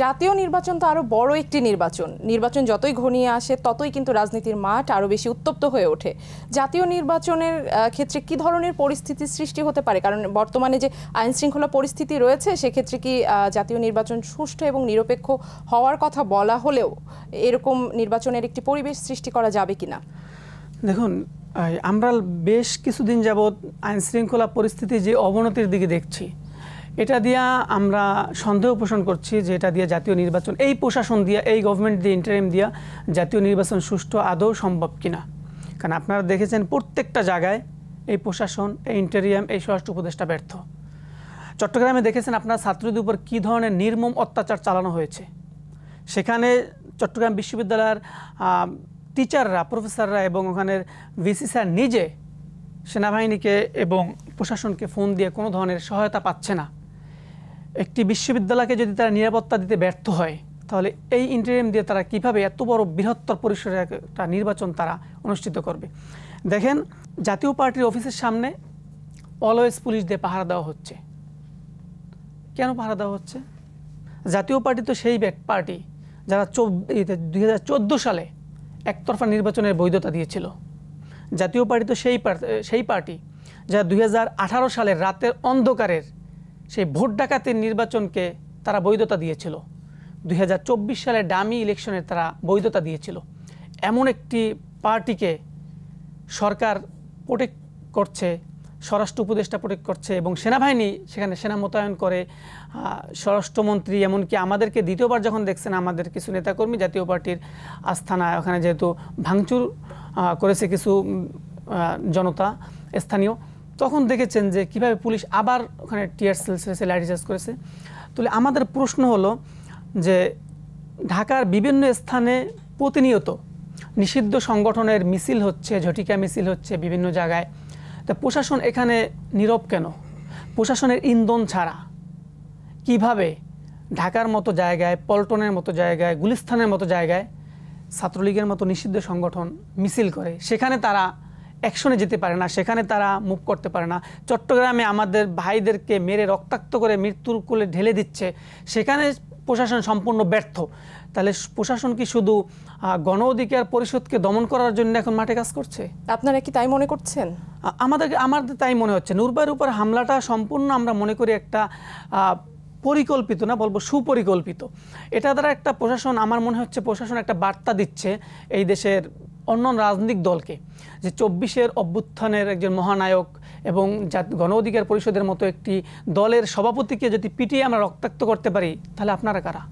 জাতীয় নির্বাচন তো আরো বড় একটি নির্বাচন যতই ঘনিয়ে আসে ততই কিন্তু রাজনীতির মাঠ আরো বেশি উত্তপ্ত হয়ে ওঠে। জাতীয় নির্বাচনের ক্ষেত্রে কি ধরনের পরিস্থিতি সৃষ্টি হতে পারে? কারণ বর্তমানে যে আইন শৃঙ্খলা পরিস্থিতি রয়েছে সেক্ষেত্রে কি জাতীয় নির্বাচন সুষ্ঠু এবং নিরপেক্ষ হওয়ার কথা বলা হলেও এরকম নির্বাচনের একটি পরিবেশ সৃষ্টি করা যাবে কিনা? দেখুন, আমরা বেশ কিছুদিন যাবৎ আইন শৃঙ্খলা পরিস্থিতি যে অবনতির দিকে দেখছি, এটা দিয়া আমরা সন্দেহ পোষণ করছি যে এটা দিয়ে জাতীয় নির্বাচন, এই প্রশাসন দিয়া, এই গভর্নমেন্ট দিয়ে, ইন্টারিম দিয়া জাতীয় নির্বাচন সুষ্ঠু আদৌ সম্ভব কিনা। কারণ আপনারা দেখেছেন প্রত্যেকটা জায়গায় এই প্রশাসন, এই ইন্টারিয়াম, এই স্বরাষ্ট্র উপদেষ্টা ব্যর্থ। চট্টগ্রামে দেখেছেন আপনারা ছাত্রদের উপর কী ধরনের নির্মম অত্যাচার চালানো হয়েছে। সেখানে চট্টগ্রাম বিশ্ববিদ্যালয়ের টিচাররা, প্রফেসররা এবং ওখানের ভিসি স্যার নিজে সেনাবাহিনীকে এবং প্রশাসনকে ফোন দিয়ে কোনো ধরনের সহায়তা পাচ্ছে না। একটি বিশ্ববিদ্যালয়কে যদি তারা নিরাপত্তা দিতে ব্যর্থ হয়, তাহলে এই ইন্টারিম দিয়ে তারা কিভাবে এত বড় বৃহত্তর পরিসরে একটা নির্বাচন তারা অনুষ্ঠিত করবে। দেখেন, জাতীয় পার্টির অফিসের সামনে অলওয়েজ পুলিশ দিয়ে পাহারা দেওয়া হচ্ছে। কেন পাহারা দেওয়া হচ্ছে? জাতীয় পার্টি তো সেই পার্টি যারা 2014 সালে একতরফা নির্বাচনের বৈধতা দিয়েছিল। জাতীয় পার্টি তো সেই পার্টি যারা 2018 সালের রাতের অন্ধকারের সেই ভোট ডাকাতির নির্বাচনকে তারা বৈধতা দিয়েছিল। 2024 সালে ডামি ইলেকশনের তারা বৈধতা দিয়েছিল। এমন একটি পার্টিকে সরকার প্রোটেক্ট করছে, স্বরাষ্ট্র উপদেষ্টা প্রোটেক্ট করছে এবং সেনাবাহিনী সেখানে সেনা মোতায়েন করে। স্বরাষ্ট্রমন্ত্রী এমনকি আমাদেরকে দ্বিতীয়বার যখন দেখছেন, আমাদের কিছু নেতাকর্মী জাতীয় পার্টির আস্থানা ওখানে যেহেতু ভাঙচুর করেছে কিছু জনতা স্থানীয়, তখন দেখেছেন যে কিভাবে পুলিশ আবার ওখানে টিয়ার সেল ছেড়েছে, লাঠিচার্জ করেছে। তাহলে আমাদের প্রশ্ন হলো যে ঢাকার বিভিন্ন স্থানে প্রতিনিয়ত নিষিদ্ধ সংগঠনের মিছিল হচ্ছে, ঝটিকা মিছিল হচ্ছে বিভিন্ন জায়গায়। তা প্রশাসন এখানে নীরব কেন? প্রশাসনের ইন্ধন ছাড়া কিভাবে ঢাকার মতো জায়গায়, পল্টনের মতো জায়গায়, গুলিস্তানের মতো জায়গায় ছাত্রলীগের মতো নিষিদ্ধ সংগঠন মিছিল করে, সেখানে তারা অ্যাকশনে যেতে পারে না, সেখানে তারা মুভ করতে পারে না। চট্টগ্রামে আমাদের ভাইদেরকে মেরে রক্তাক্ত করে মৃত্যুর কোলে ঢেলে দিচ্ছে, সেখানে প্রশাসন সম্পূর্ণ ব্যর্থ। তাহলে প্রশাসন কি শুধু গণ অধিকার পরিষদকে দমন করার জন্য এখন মাঠে কাজ করছে? আপনারা কি তাই মনে করছেন? আমাদের তাই মনে হচ্ছে। নূরবাইয়ের উপর হামলাটা সম্পূর্ণ আমরা মনে করি একটা পরিকল্পিত, না বলবো সুপরিকল্পিত। এটা দ্বারা একটা প্রশাসন, আমার মনে হচ্ছে প্রশাসন একটা বার্তা দিচ্ছে এই দেশের অন্য রাজনৈতিক দলকে যে 24-এর অভ্যুত্থানের একজন মহানায়ক এবং গণ অধিকার পরিষদের মতো একটি দলের সভাপতিকে যদি পিটিয়ে আমরা রক্তাক্ত করতে পারি, তাহলে আপনারা কারা?